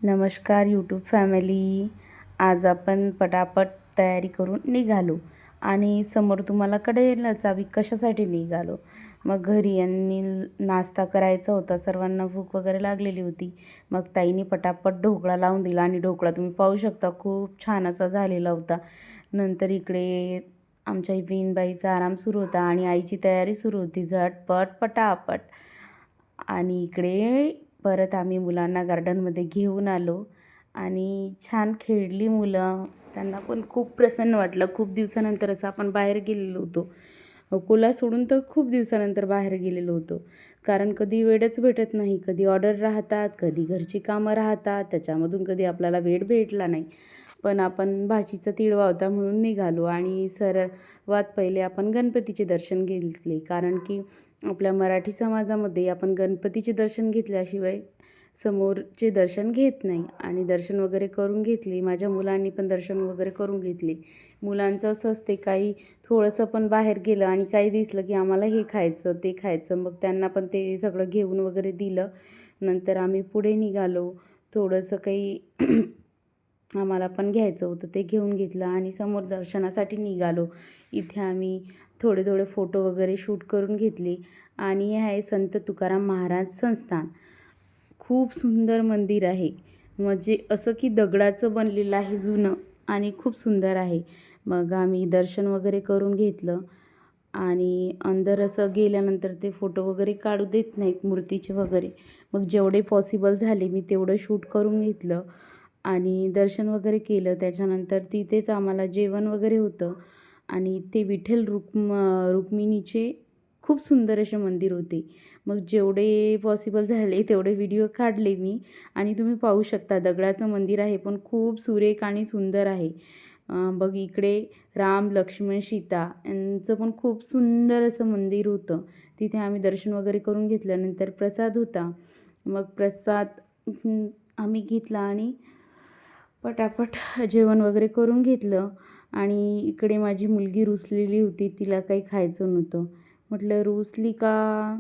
नमस्कार YouTube family. आज आपण पटापट तयारी करून निघालो आणि समोर तुम्हाला कळेलच आम्ही कशासाठी निघालो. मग घरी यांनी नाश्ता करायचा होता, सर्वांना भूक वगैरे लागलेली होती. मग ताईने पटापट ढोकळा लावून दिला आणि ढोकळा तुम्ही पाहू शकता खूप छान असा झालेला होता. नंतर इकडे आमच्या विनबाईचा आराम सुरू होता आणि आईची तयारी सुरू होती झटपट पटापट. आणि इकडे परत आम्ही मुलांना गार्डनमध्ये घेऊन आलो आणि छान खेळली मुलं. त्यांना पण खूप प्रसन्न वाटलं. खूप दिवसानंतर असं आपण बाहेर गेलेलो होतो. अकोला सोडून तर खूप दिवसानंतर बाहेर गेलेलो होतो. कारण कधी वेळच भेटत नाही. कधी ऑर्डर राहतात, कधी घरची कामं राहतात, त्याच्यामधून कधी आपल्याला वेळ भेटला नाही. पण आपण भाचीचा तिळवा होता म्हणून निघालो आणि सर्वात पहिले आपण गणपतीचे दर्शन घेतले. कारण की आपल्या मराठी समाजामध्ये आपण गणपतीचे दर्शन घेतल्याशिवाय समोरचे दर्शन घेत नाही. आणि दर्शन वगैरे करून घेतले. माझ्या मुलांनी पण दर्शन वगैरे करून घेतले. मुलांचं असं असते, काही थोडंसं पण बाहेर गेलं आणि काही दिसलं की आम्हाला हे खायचं ते खायचं, मग त्यांना पण ते सगळं घेऊन वगैरे दिलं. नंतर आम्ही पुढे निघालो. थोडंसं काही आम्हाला पण घ्यायचं होतं ते घेऊन घेतलं आणि समोर दर्शनासाठी निघालो. इथे आम्ही थोडे थोडे फोटो वगैरे शूट करून घेतले. आणि हे आहे संत तुकाराम महाराज संस्थान. खूप सुंदर मंदिर आहे. म्हणजे असं की दगडाचं बनलेलं आहे, जुनं आणि खूप सुंदर आहे. मग आम्ही दर्शन वगैरे करून घेतलं आणि अंदर असं गेल्यानंतर ते फोटो वगैरे काढू देत नाहीत मूर्तीचे वगैरे. मग जेवढे पॉसिबल झाले मी तेवढं शूट करून घेतलं आणि दर्शन वगैरे केलं. त्याच्यानंतर तिथेच आम्हाला जेवण वगैरे होतं आणि ते विठ्ठल रुक्मिणीचे खूप सुंदर असे मंदिर होते. मग जेवढे पॉसिबल झाले तेवढे व्हिडिओ काढले मी. आणि तुम्ही पाहू शकता दगडाचं मंदिर आहे पण खूप सुरेख आणि सुंदर आहे. बघ इकडे राम, लक्ष्मण, सीता यांचं पण खूप सुंदर असं मंदिर होतं. तिथे आम्ही दर्शन वगैरे करून घेतल्यानंतर प्रसाद होता. मग प्रसाद आम्ही घेतला आणि पटापट जेवण वगैरे करून घेतलं. आणि इकडे माझी मुलगी रुसलेली होती, तिला काही खायचं नव्हतं. म्हटलं रुसली का?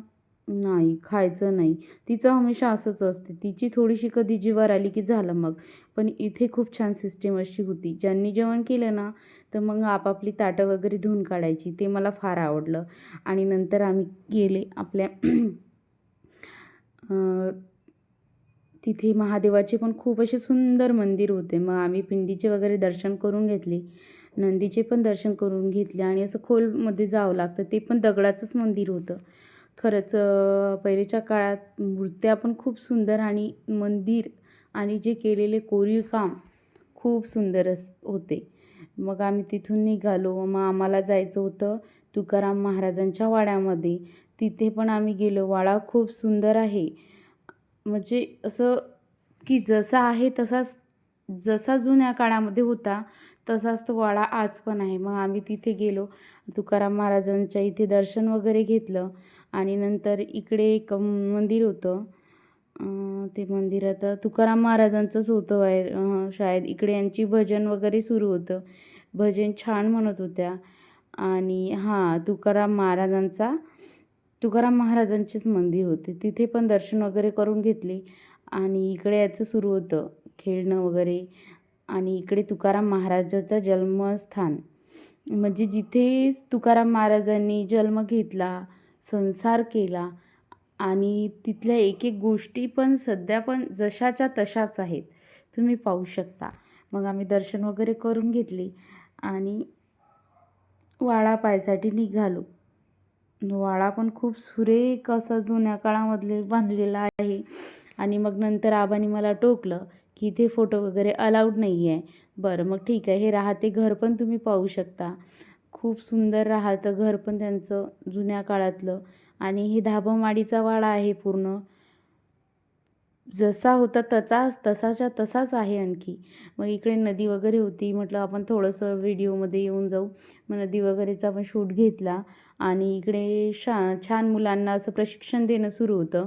नाही खायचं नाही. तिचं हमेशा असंच असते, तिची थोडीशी कधी जीवावर आली की झालं मग. पण इथे खूप छान सिस्टीम अशी होती, ज्यांनी जेवण केलं ना तर मग आपापली ताटं वगैरे धुवून काढायची. ते मला फार आवडलं. आणि नंतर आम्ही गेले आपल्या तिथे महादेवाचे पण खूप असे सुंदर मंदिर होते. मग आम्ही पिंडीचे वगैरे दर्शन करून घेतले, नंदीचे पण दर्शन करून घेतले. आणि असं खोलमध्ये जावं लागतं, ते पण दगडाचंच मंदिर होतं. खरंच पहिलेच्या काळात मूर्त्या पण खूप सुंदर आणि मंदिर आणि जे केलेले कोरीव काम खूप सुंदर होते. मग आम्ही तिथून निघालो. मग आम्हाला जायचं होतं तुकाराम महाराजांच्या वाड्यामध्ये. तिथे पण आम्ही गेलो. वाडा खूप सुंदर आहे. म्हणजे असं की जसा आहे तसाच, जसा जुन्या काळामध्ये होता तसाच तो वाडा आज पण आहे. मग आम्ही तिथे गेलो. तुकाराम महाराजांच्या इथे दर्शन वगैरे घेतलं. आणि नंतर इकडे एक मंदिर होतं. ते मंदिर आता तुकाराम महाराजांचंच होतं शाळेत. इकडे यांची भजन वगैरे सुरू होतं. भजन छान म्हणत होत्या. आणि तुकाराम महाराजांचेच मंदिर होते. तिथे पण दर्शन वगैरे करून घेतले. आणि इकडे याचं सुरू होतं खेळणं वगैरे. आणि इकडे तुकाराम महाराजाचं जन्मस्थान, म्हणजे जिथे तुकाराम महाराजांनी जन्म घेतला, संसार केला आणि तिथल्या एक एक गोष्टी पण सध्या पण जशाच्या तशाच आहेत, तुम्ही पाहू शकता. मग आम्ही दर्शन वगैरे करून घेतले आणि वाडा पाहायसाठी निघालो. वाडा पण खूप सुरेख असा जुन्या काळामधले बांधलेला आहे. आणि मग नंतर आबांनी मला टोकलं की इथे फोटो वगैरे अलाउड नाही आहे. बरं मग ठीक आहे, हे राहते घर पण तुम्ही पाहू शकता. खूप सुंदर राहतं घर पण त्यांचं जुन्या काळातलं. आणि हे धाबामाडीचा वाडा आहे पूर्ण. जसा होता तसाच्या तसाच आहे आणखी. मग इकडे नदी वगैरे होती. म्हटलं आपण थोडंसं व्हिडिओमध्ये येऊन जाऊ. मग नदी वगैरेचा पण शूट घेतला. आणि इकडे छान मुलांना असं प्रशिक्षण देणं सुरू होतं.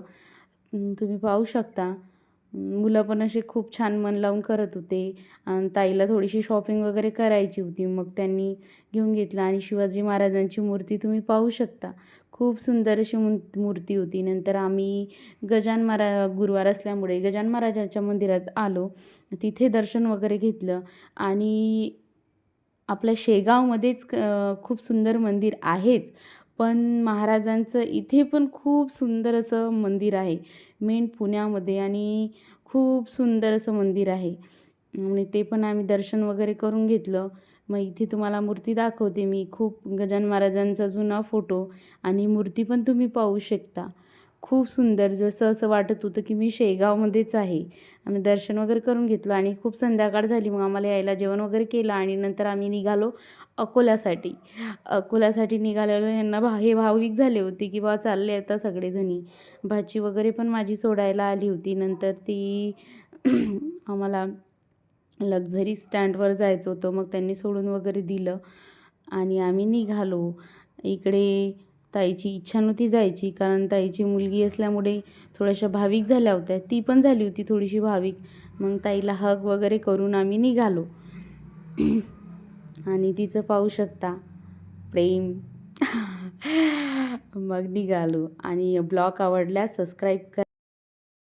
तुम्ही पाहू शकता. मुलं पण असे खूप छान मन लावून करत होते. आणि ताईला थोडीशी शॉपिंग वगैरे करायची होती, मग त्यांनी घेऊन घेतला. आणि शिवाजी महाराजांची मूर्ती तुम्ही पाहू शकता, खूप सुंदर अशी मूर्ती होती. नंतर आम्ही गुरुवार असल्यामुळे गजानन महाराजांच्या मंदिरात आलो. तिथे दर्शन वगैरे घेतलं आणि आपल्या शेगावमध्येच खूप सुंदर मंदिर आहेच, पण महाराजांचं इथे पण खूप सुंदर असं मंदिर आहे. मेन पुण्यामध्ये आणि खूप सुंदर असं मंदिर आहे आणि ते पण आम्ही दर्शन वगैरे करून घेतलं. मग इथे तुम्हाला मूर्ती दाखवते मी. खूप गजानन महाराजांचा जुना फोटो आणि मूर्ती पण तुम्ही पाहू शकता. खूप सुंदर, जसं असं वाटत होतं की मी शेगावमध्येच आहे. आम्ही दर्शन वगैरे करून घेतलं आणि खूप संध्याकाळ झाली. मग आम्हाला यायला जेवण वगैरे केलं आणि नंतर आम्ही निघालो अकोल्यासाठी. अकोल्यासाठी निघालेलो ह्यांना हे भावनिक झाले होते की बा चालले आता सगळेजणी. भाची वगैरे पण माझी सोडायला आली होती. नंतर ती आम्हाला लक्झरी स्टँडवर जायचं होतं. मग त्यांनी सोडून वगैरे दिलं आणि आम्ही निघालो. इकडे ताईची इच्छा नव्हती जायची, कारण ताईची मुलगी असल्यामुळे थोड्याशा भाविक झाल्या होत्या. ती पण झाली होती थोडीशी भाविक. मग ताईला हग वगैरे करून आम्ही निघालो आणि तिचं पाहू शकता प्रेम. मग निघालो आणि ब्लॉग आवडल्यास सबस्क्राईब करा.